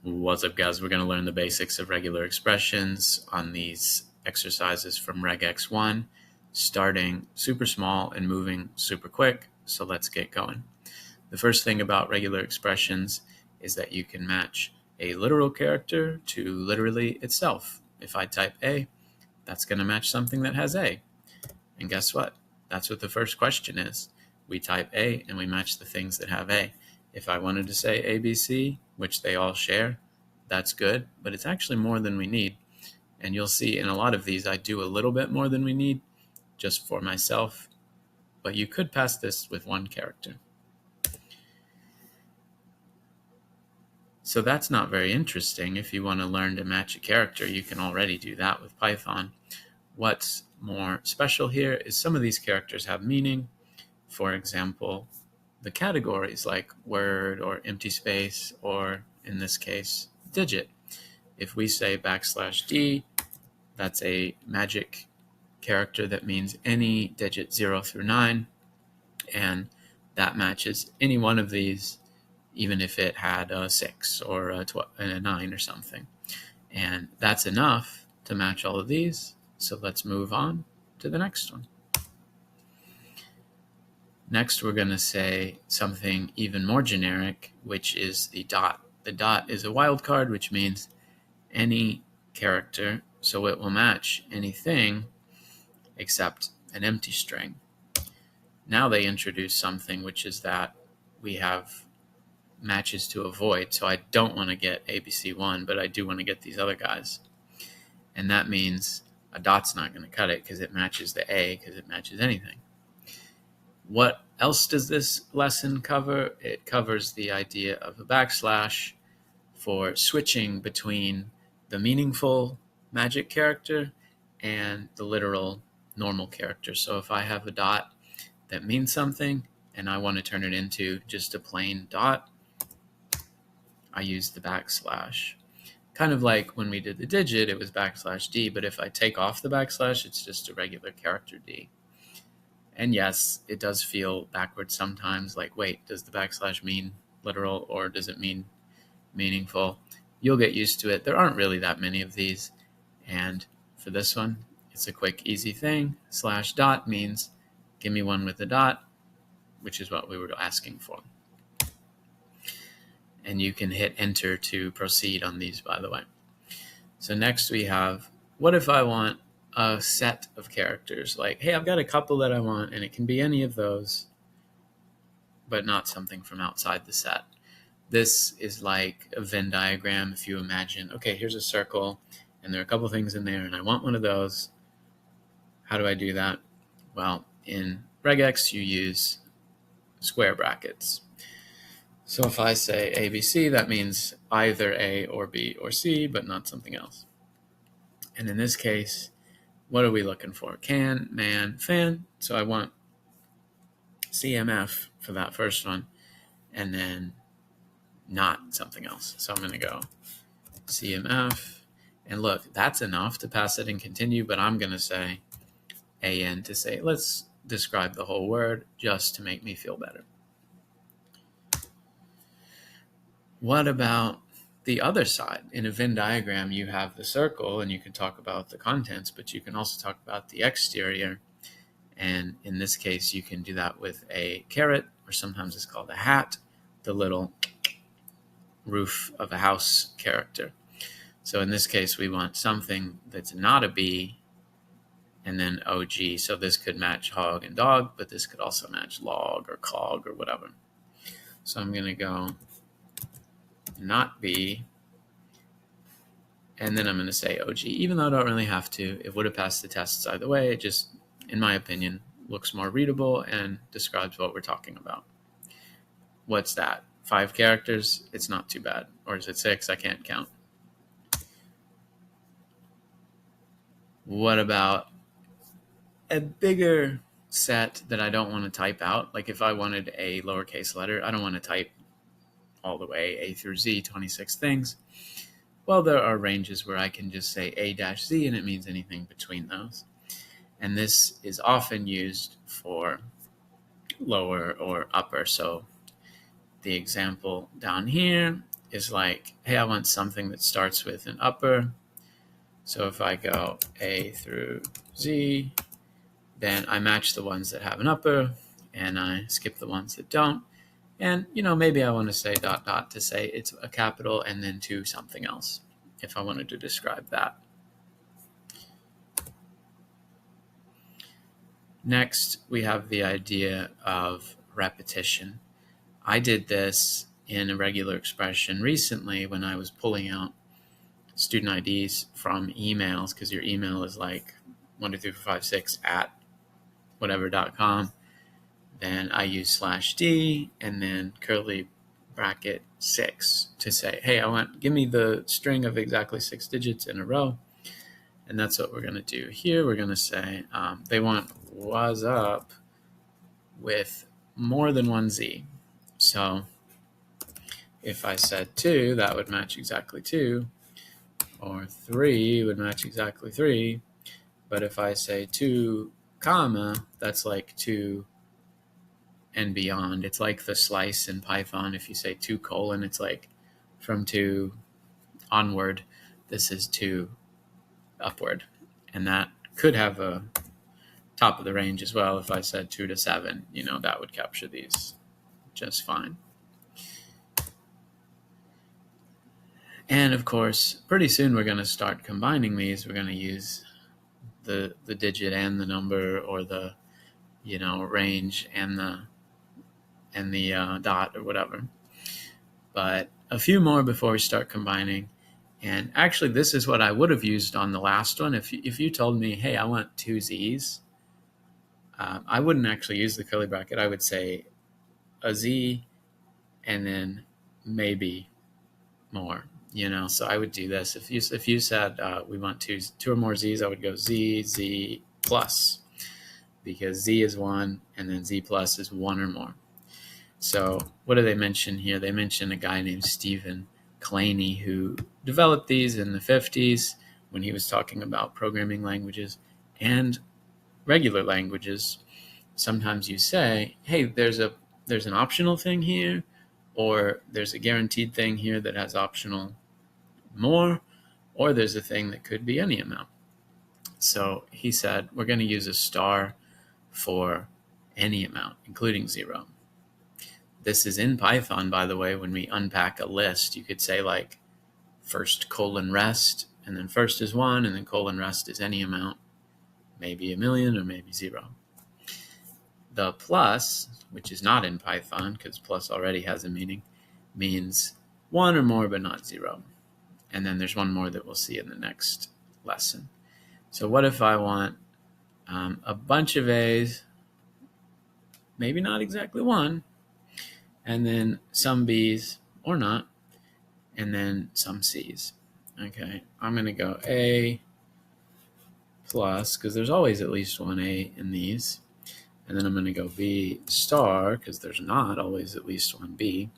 What's up, guys? We're going to learn the basics of regular expressions on these exercises from RegexOne, starting super small and moving super quick. So let's get going. The first thing about regular expressions is that you can match a literal character to literally itself. If I type A, that's going to match something that has A. And guess what? That's what the first question is. We type A and we match the things that have A. If I wanted to say ABC, which they all share, that's good, but it's actually more than we need. And you'll see in a lot of these, I do a little bit more than we need just for myself, but you could pass this with one character. So that's not very interesting. If you want to learn to match a character, you can already do that with Python. What's more special here is some of these characters have meaning. For example, the categories like word or empty space, or in this case, digit. If we say \D, that's a magic character that means any digit 0 through 9, and that matches any one of these, even if it had a 6 or a 9 or something. And that's enough to match all of these. So let's move on to the next one. Next, we're going to say something even more generic, which is the dot. The dot is a wildcard, which means any character, so it will match anything except an empty string. Now they introduce something, which is that we have matches to avoid. So I don't want to get ABC1, but I do want to get these other guys. And that means a dot's not going to cut it because it matches the A, because it matches anything. What else does this lesson cover? It covers the idea of a backslash for switching between the meaningful magic character and the literal normal character. So if I have a dot that means something and I want to turn it into just a plain dot, I use the backslash. Kind of like when we did the digit, it was \D, but if I take off the backslash, it's just a regular character D. And yes, it does feel backwards sometimes, like, wait, does the backslash mean literal or does it mean meaningful? You'll get used to it. There aren't really that many of these. And for this one, it's a quick, easy thing. /dot means give me one with a dot, which is what we were asking for. And you can hit enter to proceed on these, by the way. So next we have, what if I want a set of characters? Like, hey, I've got a couple that I want, and it can be any of those, but not something from outside the set. This is like a Venn diagram. If you imagine, okay, here's a circle, and there are a couple things in there, and I want one of those. How do I do that? Well, in regex, you use square brackets. So if I say ABC, that means either A or B or C, but not something else. And in this case, what are we looking for? Can, man, fan. So I want CMF for that first one, and then not something else. So I'm going to go CMF. And look, that's enough to pass it and continue, but I'm going to say AN to say, let's describe the whole word just to make me feel better. What about the other side? In a Venn diagram, you have the circle and you can talk about the contents, but you can also talk about the exterior. And in this case, you can do that with a carrot, or sometimes it's called a hat, the little roof of a house character. So in this case, we want something that's not a B and then OG. So this could match hog and dog, but this could also match log or cog or whatever. So I'm going to go not B, and then I'm going to say OG, even though I don't really have to. It would have passed the tests either way. It just, in my opinion, looks more readable and describes what we're talking about. What's that? 5 characters? It's not too bad. Or is it 6? I can't count. What about a bigger set that I don't want to type out? Like if I wanted a lowercase letter, I don't want to type all the way A through Z, 26 things. Well, there are ranges where I can just say A-Z and it means anything between those. And this is often used for lower or upper. So the example down here is like, hey, I want something that starts with an upper. So if I go A through Z, then I match the ones that have an upper, and I skip the ones that don't. And, maybe I want to say ... to say it's a capital and then to something else, if I wanted to describe that. Next, we have the idea of repetition. I did this in a regular expression recently when I was pulling out student IDs from emails, because your email is like 12345 at whatever.com. Then I use /d and then curly bracket 6 to say, hey, give me the string of exactly 6 digits in a row. And that's what we're going to do here. We're going to say they want was up with more than one Z. So if I said 2, that would match exactly 2, or 3 would match exactly 3. But if I say 2, comma, that's like 2 and beyond. It's like the slice in Python. If you say 2 colon, it's like from 2 onward. This is 2 upward. And that could have a top of the range as well. If I said 2 to 7, that would capture these just fine. And of course, pretty soon we're going to start combining these. We're going to use the digit and the number, or the range and the dot or whatever. But a few more before we start combining. And actually, this is what I would have used on the last one. If you told me, hey, I want 2 Z's, I wouldn't actually use the curly bracket. I would say a Z and then maybe more. So I would do this. If you said we want two or more Z's, I would go Z plus, because Z is 1 and then Z plus is 1 or more. So what do they mention here? They mention a guy named Stephen Claney who developed these in the 50s when he was talking about programming languages and regular languages. Sometimes you say, hey, there's an optional thing here, or there's a guaranteed thing here that has optional more, or there's a thing that could be any amount. So he said, we're going to use a star for any amount, including 0. This is in Python, by the way. When we unpack a list, you could say like first colon rest, and then first is 1, and then colon rest is any amount, maybe a million or maybe 0. The plus, which is not in Python because plus already has a meaning, means 1 or more but not 0. And then there's one more that we'll see in the next lesson. So what if I want a bunch of A's, maybe not exactly 1, and then some B's or not, and then some C's. Okay, I'm going to go A plus, because there's always at least one A in these. And then I'm going to go B star, because there's not always at least one B.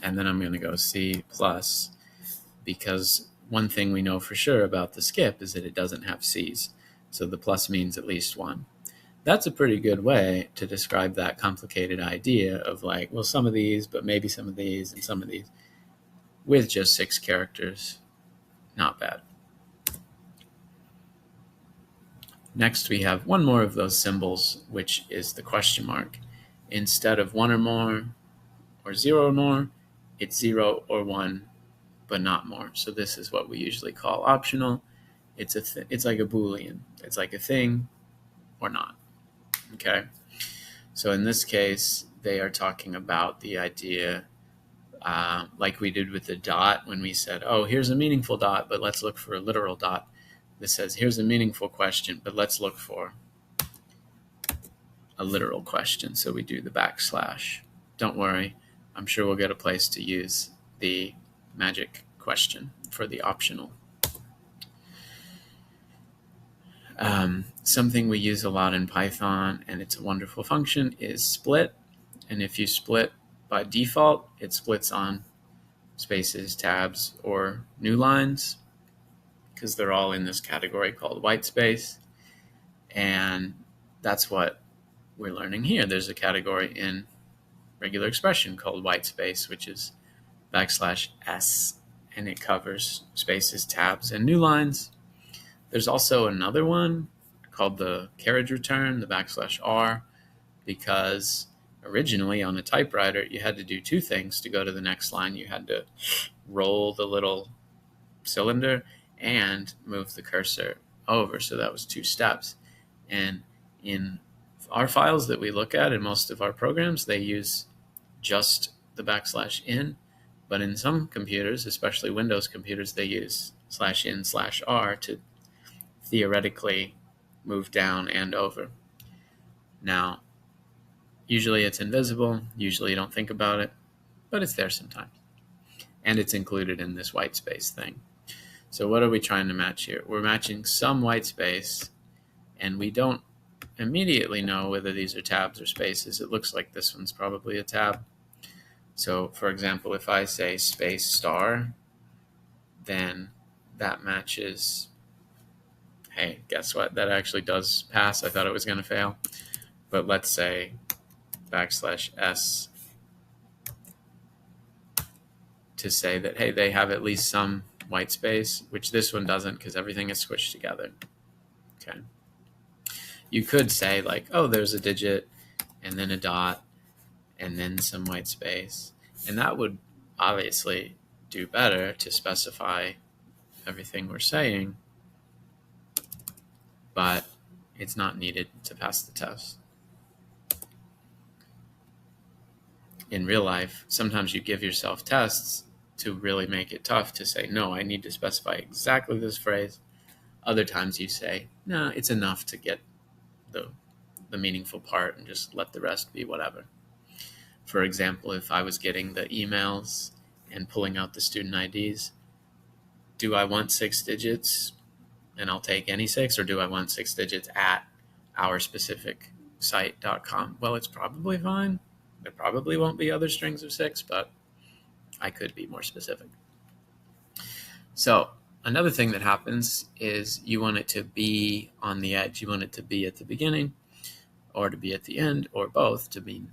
And then I'm going to go C plus, because one thing we know for sure about the skip is that it doesn't have C's. So the plus means at least 1. That's a pretty good way to describe that complicated idea of like, well, some of these, but maybe some of these and some of these, with just 6 characters. Not bad. Next, we have one more of those symbols, which is the question mark. Instead of 1 or more or 0 or more, it's 0 or 1, but not more. So this is what we usually call optional. It's like a Boolean. It's like a thing or not. Okay. So in this case, they are talking about the idea, like we did with the dot when we said, oh, here's a meaningful dot, but let's look for a literal dot. This says, here's a meaningful question, but let's look for a literal question. So we do the backslash. Don't worry, I'm sure we'll get a place to use the magic question for the optional. Something we use a lot in Python, and it's a wonderful function, is split. And if you split by default, it splits on spaces, tabs, or new lines, because they're all in this category called white space. And that's what we're learning here. There's a category in regular expression called white space, which is \s, and it covers spaces, tabs, and new lines. There's also another one called the carriage return, the \r, because originally on a typewriter, you had to do two things to go to the next line. You had to roll the little cylinder and move the cursor over. So that was two steps. And in our files that we look at in most of our programs, they use just the \n. But in some computers, especially Windows computers, they use /n/r to theoretically move down and over. Now, usually it's invisible. Usually you don't think about it, but it's there sometimes. And it's included in this white space thing. So what are we trying to match here? We're matching some white space, and we don't immediately know whether these are tabs or spaces. It looks like this one's probably a tab. So, for example, if I say space star, then that matches, hey, guess what? That actually does pass. I thought it was going to fail. But let's say \s to say that, hey, they have at least some white space, which this one doesn't because everything is squished together. Okay. You could say like, oh, there's a digit and then a dot and then some white space. And that would obviously do better to specify everything we're saying, but it's not needed to pass the test. In real life, sometimes you give yourself tests to really make it tough to say, no, I need to specify exactly this phrase. Other times you say, no, it's enough to get the meaningful part and just let the rest be whatever. For example, if I was getting the emails and pulling out the student IDs, do I want 6 digits and I'll take any 6, or do I want 6 digits at our specific site.com? Well, it's probably fine. There probably won't be other strings of 6, but I could be more specific. So another thing that happens is you want it to be on the edge. You want it to be at the beginning or to be at the end or both to mean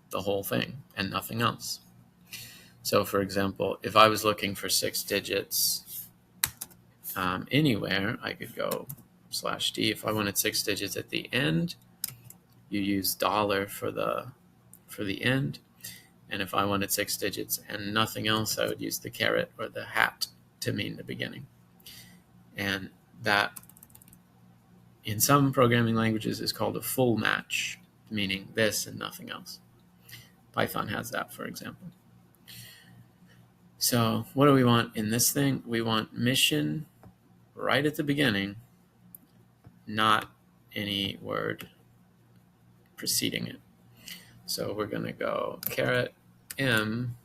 the whole thing and nothing else. So for example, if I was looking for 6 digits anywhere, I could go /d. If I wanted 6 digits at the end, you use $ for the end. And if I wanted 6 digits and nothing else, I would use the caret or the hat to mean the beginning. And that, in some programming languages, is called a full match, meaning this and nothing else. Python has that, for example. So what do we want in this thing? We want mission right at the beginning, not any word preceding it. So we're going to go caret m,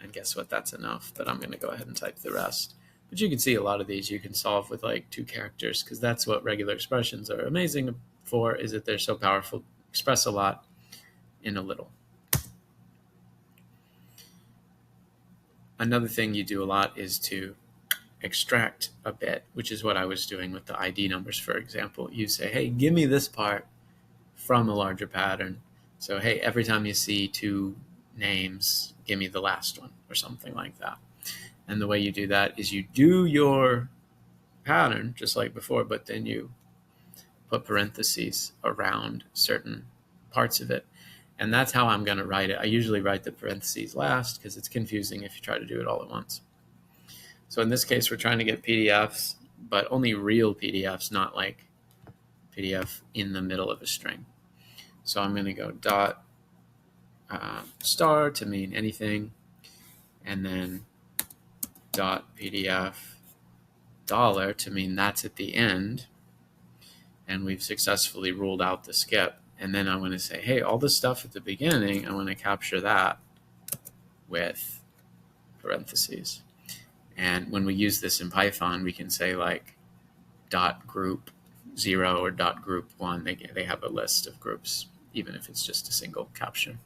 and guess what? That's enough, but I'm going to go ahead and type the rest. But you can see a lot of these you can solve with like 2 characters, because that's what regular expressions are amazing for, is that they're so powerful, express a lot in a little. Another thing you do a lot is to extract a bit, which is what I was doing with the ID numbers, for example. You say, hey, give me this part from a larger pattern. So, hey, every time you see 2 names, give me the last one or something like that. And the way you do that is you do your pattern just like before, but then you put parentheses around certain parts of it. And that's how I'm going to write it. I usually write the parentheses last because it's confusing if you try to do it all at once. So in this case, we're trying to get PDFs, but only real PDFs, not like PDF in the middle of a string. So I'm going to go dot star to mean anything, and then dot PDF $ to mean that's at the end, and we've successfully ruled out the skip. And then I'm going to say, hey, all the stuff at the beginning, I want to capture that with parentheses. And when we use this in Python, we can say like dot group 0 or dot group 1. They have a list of groups, even if it's just a single capture.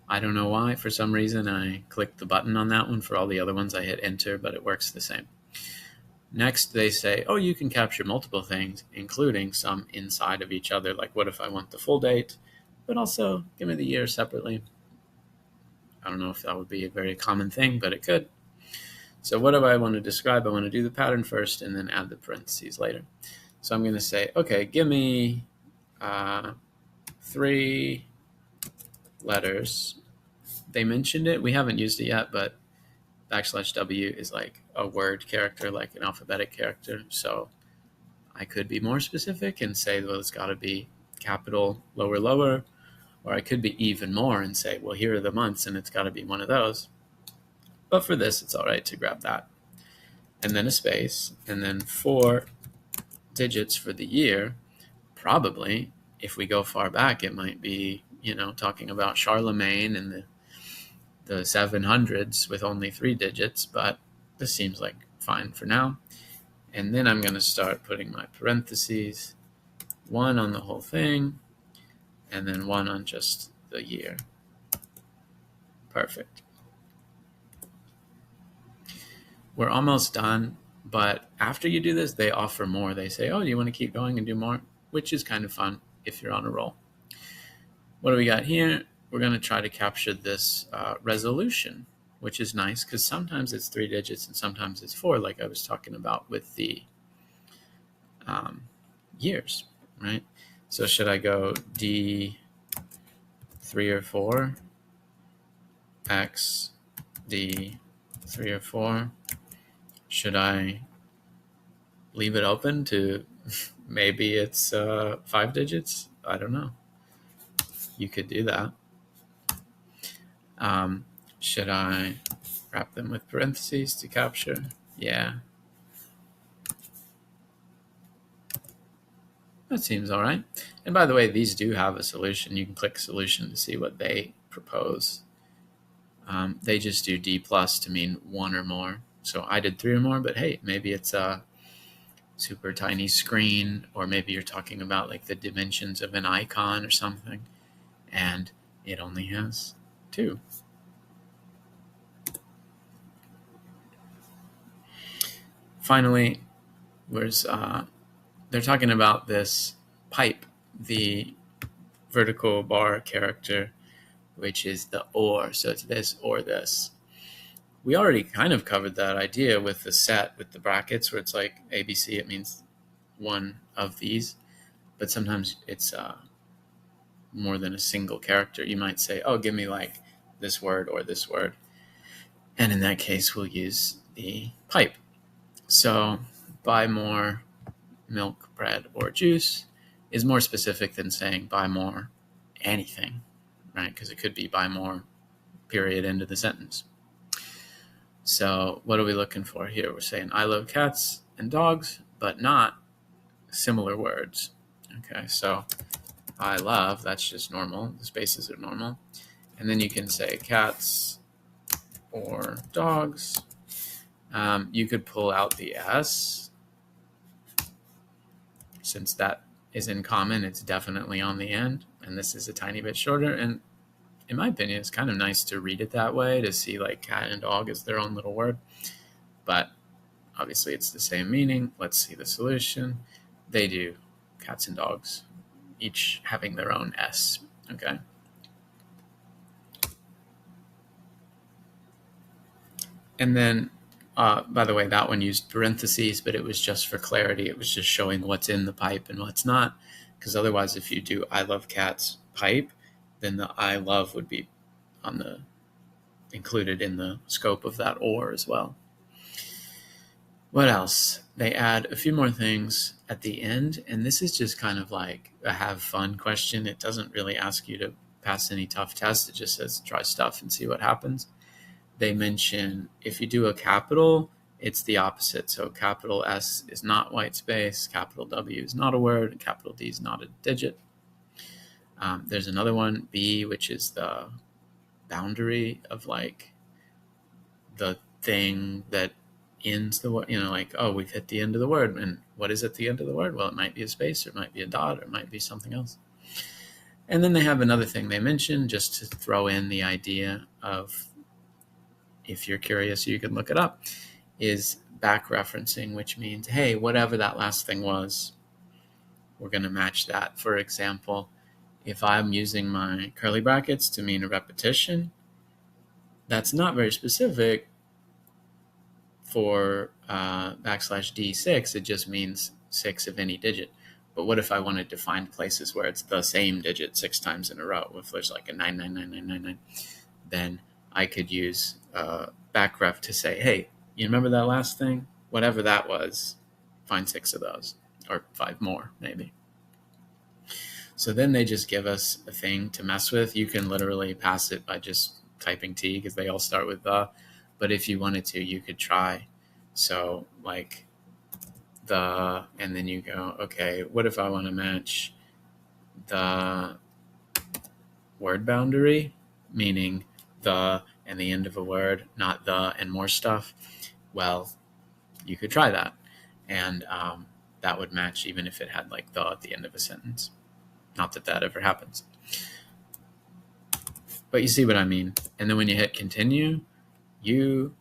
I don't know why. For some reason, I clicked the button on that one. For all the other ones, I hit enter, but it works the same. Next, they say, oh, you can capture multiple things, including some inside of each other. Like, what if I want the full date, but also give me the year separately? I don't know if that would be a very common thing, but it could. So what do I want to describe? I want to do the pattern first and then add the parentheses later. So I'm going to say, okay, give me 3 letters. They mentioned it. We haven't used it yet, but \W is like a word character, like an alphabetic character. So I could be more specific and say, well, it's got to be capital lower, lower. Or I could be even more and say, well, here are the months, and it's got to be one of those. But for this, it's all right to grab that. And then a space, and then 4 digits for the year. Probably, if we go far back, it might be, talking about Charlemagne and the 700s with only 3 digits, but this seems like fine for now. And then I'm going to start putting my parentheses, 1 on the whole thing, and then 1 on just the year. Perfect. We're almost done, but after you do this, they offer more. They say, oh, do you want to keep going and do more? Which is kind of fun if you're on a roll. What do we got here? We're going to try to capture this resolution, which is nice because sometimes it's 3 digits and sometimes it's 4, like I was talking about with the years, right? So should I go D 3 or 4, X, D 3 or 4? Should I leave it open to maybe it's 5 digits? I don't know. You could do that. Should I wrap them with parentheses to capture? Yeah. That seems all right. And by the way, these do have a solution. You can click solution to see what they propose. They just do D plus to mean 1 or more. So I did 3 or more, but hey, maybe it's a super tiny screen, or maybe you're talking about like the dimensions of an icon or something, and it only has 2. Finally, they're talking about this pipe, the vertical bar character, which is the or. So it's this or this. We already kind of covered that idea with the set with the brackets, where it's like ABC, it means one of these, but sometimes it's more than a single character. You might say, oh, give me like this word or this word. And in that case, we'll use the pipe. So buy more milk, bread, or juice is more specific than saying buy more anything, right? Because it could be buy more, period, end of the sentence. So what are we looking for here? We're saying I love cats and dogs, but not similar words. Okay, so I love, that's just normal. The spaces are normal. And then you can say cats or dogs. You could pull out the S. Since that is in common, it's definitely on the end. And this is a tiny bit shorter. And in my opinion, it's kind of nice to read it that way, to see like cat and dog as their own little word. But obviously it's the same meaning. Let's see the solution. They do, cats and dogs, each having their own S. Okay. And then, by the way, that one used parentheses, but it was just for clarity. It was just showing what's in the pipe and what's not. Because otherwise, if you do I love cats pipe, then the I love would be included in the scope of that or as well. What else? They add a few more things at the end, and this is just kind of like a have fun question. It doesn't really ask you to pass any tough tests. It just says try stuff and see what happens. They mention if you do a capital, it's the opposite. So capital S is not white space, capital W is not a word, and capital D is not a digit. There's another one, B, which is the boundary of like the thing that ends the word, like, oh, we've hit the end of the word. And what is at the end of the word? Well, it might be a space, or it might be a dot, or it might be something else. And then they have another thing they mention just to throw in the idea of, if you're curious, you can look it up, is back referencing, which means, hey, whatever that last thing was, we're going to match that. For example, if I'm using my curly brackets to mean a repetition, That's not very specific for \D6. It just means 6 of any digit. But what if I wanted to find places where it's the same digit 6 times in a row? If there's like a 9999999, then I could use backref to say, hey, you remember that last thing? Whatever that was, find 6 of those, or 5 more maybe. So then they just give us a thing to mess with. You can literally pass it by just typing T because they all start with the. But if you wanted to, you could try. So like the, and then you go, okay, what if I want to match the word boundary, meaning the and the end of a word, not the and more stuff? Well, you could try that. And that would match even if it had like the at the end of a sentence. Not that that ever happens. But you see what I mean. And then when you hit continue, you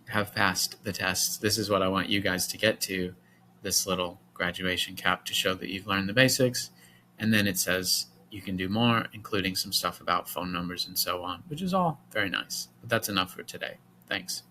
have passed the test. This is what I want you guys to get to, this little graduation cap to show that you've learned the basics. And then it says you can do more, including some stuff about phone numbers and so on, which is all very nice. But that's enough for today. Thanks.